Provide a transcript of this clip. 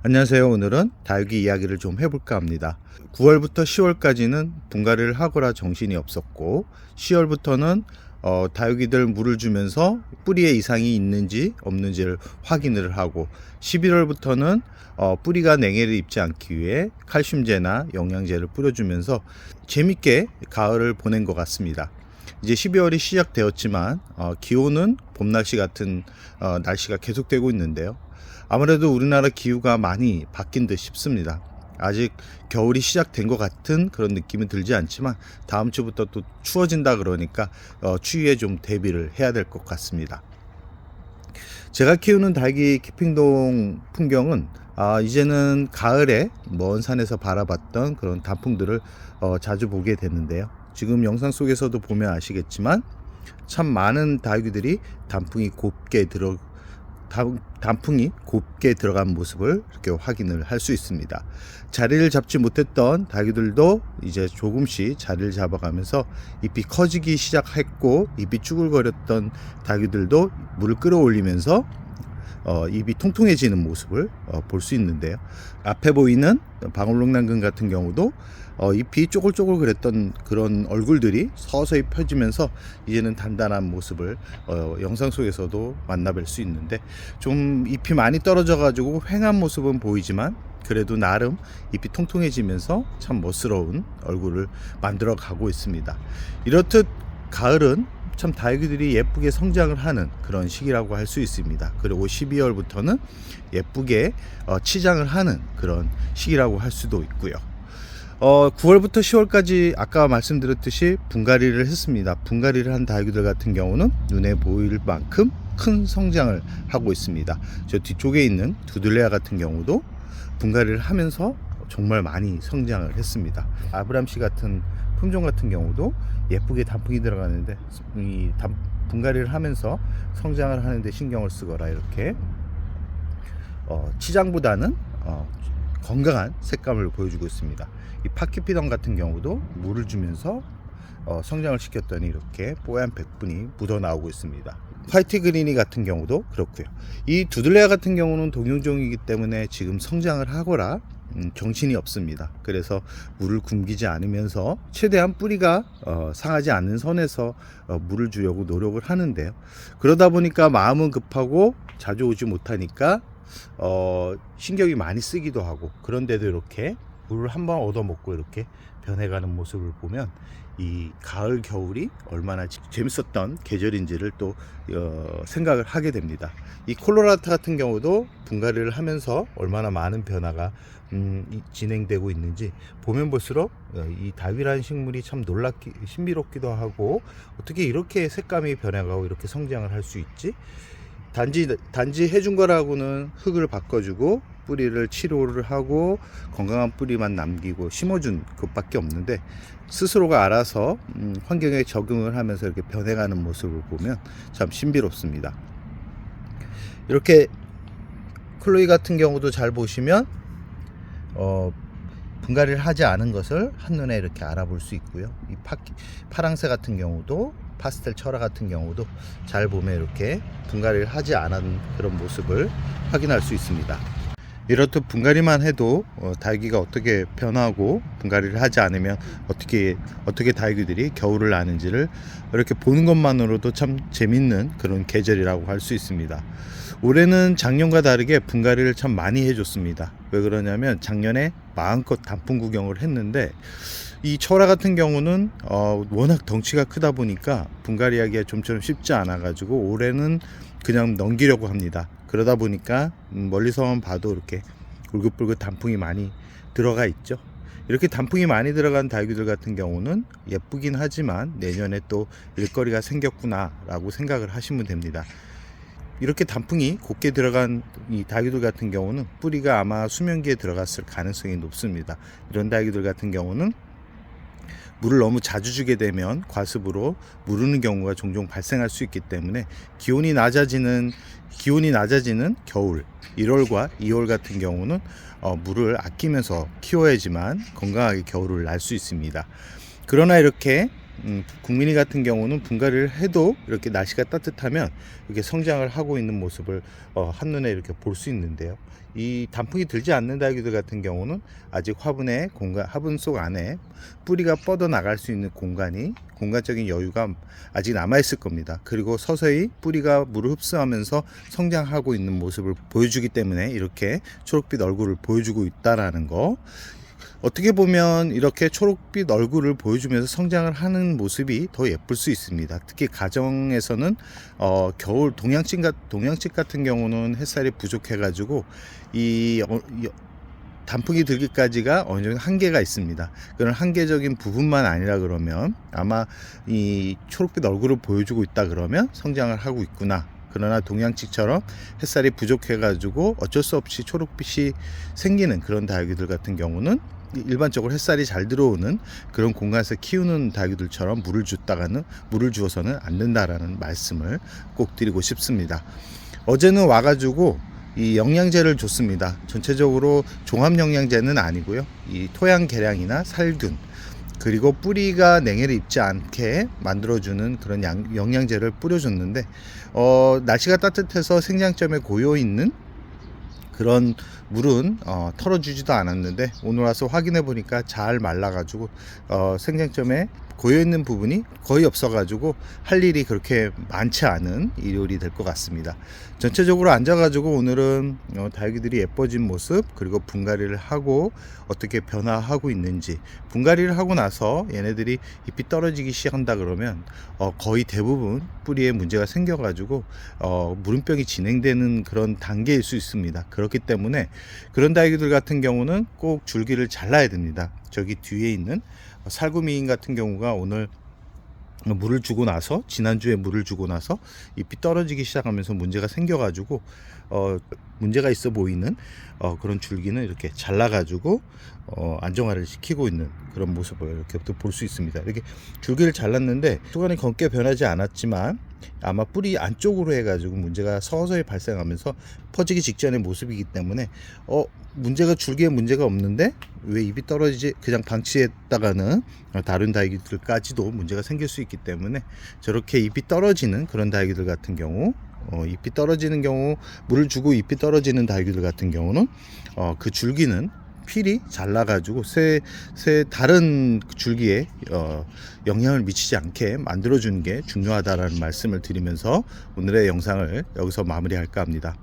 안녕하세요. 오늘은 다육이 이야기를 좀 해볼까 합니다. 9월부터 10월까지는 분갈이를 하거라 정신이 없었고 10월부터는 다육이들 물을 주면서 뿌리에 이상이 있는지 없는지를 확인을 하고 11월부터는 뿌리가 냉해를 입지 않기 위해 칼슘제나 영양제를 뿌려주면서 재밌게 가을을 보낸 것 같습니다. 이제 12월이 시작되었지만 기온은 봄날씨 같은 날씨가 계속되고 있는데요. 아무래도 우리나라 기후가 많이 바뀐 듯 싶습니다. 아직 겨울이 시작된 것 같은 그런 느낌이 들지 않지만 다음 주부터 또 추워진다 그러니까 추위에 좀 대비를 해야 될 것 같습니다. 제가 키우는 닭이 키핑동 풍경은 이제는 가을에 먼 산에서 바라봤던 그런 단풍들을 자주 보게 됐는데요. 지금 영상 속에서도 보면 아시겠지만 참 많은 다육이들이 단풍이 곱게 들어간 모습을 이렇게 확인을 할 수 있습니다. 자리를 잡지 못했던 다육이들도 이제 조금씩 자리를 잡아가면서 잎이 커지기 시작했고, 잎이 쭈글거렸던 다육이들도 물을 끌어올리면서 잎이 통통해지는 모습을 볼 수 있는데요. 앞에 보이는 방울록난근 같은 경우도 잎이 쪼글쪼글 그랬던 그런 얼굴들이 서서히 펴지면서 이제는 단단한 모습을 영상 속에서도 만나뵐 수 있는데, 좀 잎이 많이 떨어져 가지고 휑한 모습은 보이지만 그래도 나름 잎이 통통해지면서 참 멋스러운 얼굴을 만들어 가고 있습니다. 이렇듯 가을은 참 다육이들이 예쁘게 성장을 하는 그런 시기라고 할 수 있습니다. 그리고 12월부터는 예쁘게 치장을 하는 그런 시기라고 할 수도 있고요. 9월부터 10월까지 아까 말씀드렸듯이 분갈이를 했습니다. 분갈이를 한 다육이들 같은 경우는 눈에 보일 만큼 큰 성장을 하고 있습니다. 저 뒤쪽에 있는 두들레아 같은 경우도 분갈이를 하면서 정말 많이 성장을 했습니다. 아브람씨 같은 품종 같은 경우도 예쁘게 단풍이 들어가는데 분갈이를 하면서 성장을 하는데 신경을 쓰거라 이렇게 치장보다는 건강한 색감을 보여주고 있습니다. 이 파키피던 같은 경우도 물을 주면서 성장을 시켰더니 이렇게 뽀얀 백분이 묻어 나오고 있습니다. 화이트 그리니 같은 경우도 그렇고요. 이 두들레아 같은 경우는 동용종이기 때문에 지금 성장을 하거라 정신이 없습니다. 그래서 물을 굶기지 않으면서 최대한 뿌리가 상하지 않는 선에서 물을 주려고 노력을 하는데요. 그러다 보니까 마음은 급하고 자주 오지 못하니까 신경이 많이 쓰기도 하고, 그런데도 이렇게 물을 한번 얻어먹고 이렇게 변해가는 모습을 보면 이 가을 겨울이 얼마나 재밌었던 계절인지를 또 생각을 하게 됩니다. 이 콜로라타 같은 경우도 분갈이를 하면서 얼마나 많은 변화가 진행되고 있는지 보면 볼수록 이 닭이라는 식물이 참 신비롭기도 하고, 어떻게 이렇게 색감이 변해가고 이렇게 성장을 할 수 있지? 단지 해준 거라고는 흙을 바꿔주고 뿌리를 치료를 하고 건강한 뿌리만 남기고 심어준 것밖에 없는데, 스스로가 알아서 환경에 적응을 하면서 이렇게 변해가는 모습을 보면 참 신비롭습니다. 이렇게 클로이 같은 경우도 잘 보시면 분갈이를 하지 않은 것을 한눈에 이렇게 알아볼 수 있고요. 이 파랑새 같은 경우도, 파스텔 철화 같은 경우도 잘 보면 이렇게 분갈이를 하지 않은 그런 모습을 확인할 수 있습니다. 이렇듯 분갈이만 해도 다육이가 어떻게 변하고, 분갈이를 하지 않으면 어떻게 다육이들이 겨울을 나는지를 이렇게 보는 것만으로도 참 재밌는 그런 계절이라고 할 수 있습니다. 올해는 작년과 다르게 분갈이를 참 많이 해줬습니다. 왜 그러냐면 작년에 마음껏 단풍 구경을 했는데, 이 철화 같은 경우는 워낙 덩치가 크다 보니까 분갈이하기가 좀처럼 쉽지 않아 가지고 올해는 그냥 넘기려고 합니다. 그러다 보니까 멀리서만 봐도 이렇게 울긋불긋 단풍이 많이 들어가 있죠. 이렇게 단풍이 많이 들어간 다육이들 같은 경우는 예쁘긴 하지만 내년에 또 일거리가 생겼구나 라고 생각을 하시면 됩니다. 이렇게 단풍이 곱게 들어간 이 다육이들 같은 경우는 뿌리가 아마 수면기에 들어갔을 가능성이 높습니다. 이런 다육이들 같은 경우는 물을 너무 자주 주게 되면 과습으로 무르는 경우가 종종 발생할 수 있기 때문에 기온이 낮아지는 겨울 1월과 2월 같은 경우는 물을 아끼면서 키워야지만 건강하게 겨울을 날 수 있습니다. 그러나 이렇게 국민이 같은 경우는 분갈이를 해도 이렇게 날씨가 따뜻하면 이렇게 성장을 하고 있는 모습을 한눈에 이렇게 볼 수 있는데요. 이 단풍이 들지 않는 다육이들 같은 경우는 아직 화분 속 안에 뿌리가 뻗어 나갈 수 있는 공간적인 여유가 아직 남아 있을 겁니다. 그리고 서서히 뿌리가 물을 흡수하면서 성장하고 있는 모습을 보여주기 때문에 이렇게 초록빛 얼굴을 보여주고 있다라는 거. 어떻게 보면 이렇게 초록빛 얼굴을 보여주면서 성장을 하는 모습이 더 예쁠 수 있습니다. 특히 가정에서는 겨울 동양집 같은 경우는 햇살이 부족해 가지고 이 단풍이 들기까지가 어느 정도 한계가 있습니다. 그런 한계적인 부분만 아니라 그러면 아마 이 초록빛 얼굴을 보여주고 있다 그러면 성장을 하고 있구나. 그러나 동양측처럼 햇살이 부족해 가지고 어쩔 수 없이 초록빛이 생기는 그런 다육이들 같은 경우는 일반적으로 햇살이 잘 들어오는 그런 공간에서 키우는 다육이들처럼 물을 주어서는 안 된다라는 말씀을 꼭 드리고 싶습니다. 어제는 와가지고 이 영양제를 줬습니다. 전체적으로 종합 영양제는 아니고요. 이 토양 개량이나 살균 그리고 뿌리가 냉해를 입지 않게 만들어주는 그런 영양제를 뿌려줬는데 날씨가 따뜻해서 생장점에 고여 있는 그런 물은 털어주지도 않았는데 오늘 와서 확인해 보니까 잘 말라가지고 생장점에 고여있는 부분이 거의 없어가지고 할 일이 그렇게 많지 않은 일요일이 될 것 같습니다. 전체적으로 앉아가지고 오늘은 다육이들이 예뻐진 모습 그리고 분갈이를 하고 어떻게 변화하고 있는지, 분갈이를 하고 나서 얘네들이 잎이 떨어지기 시작한다 그러면 거의 대부분 뿌리에 문제가 생겨가지고 무름병이 진행되는 그런 단계일 수 있습니다. 그렇기 때문에 그런 다육이들 같은 경우는 꼭 줄기를 잘라야 됩니다. 저기 뒤에 있는 살구미인 같은 경우가 오늘 물을 주고 나서 지난주에 물을 주고 나서 잎이 떨어지기 시작하면서 문제가 생겨가지고 문제가 있어 보이는 그런 줄기는 이렇게 잘라가지고 안정화를 시키고 있는 그런 모습을 이렇게부터 볼 수 있습니다. 이렇게 줄기를 잘랐는데 초간에 검게 변하지 않았지만 아마 뿌리 안쪽으로 해가지고 문제가 서서히 발생하면서 퍼지기 직전의 모습이기 때문에 줄기에 문제가 없는데 왜 잎이 떨어지지 그냥 방치했다가는 다른 다육이들까지도 문제가 생길 수 있기 때문에 저렇게 잎이 떨어지는 그런 다육이들 같은 경우 잎이 떨어지는 경우 물을 주고 잎이 떨어지는 다육이들 같은 경우는 그 줄기는 필히 잘라가지고 다른 줄기에 영향을 미치지 않게 만들어주는 게 중요하다라는 말씀을 드리면서 오늘의 영상을 여기서 마무리할까 합니다.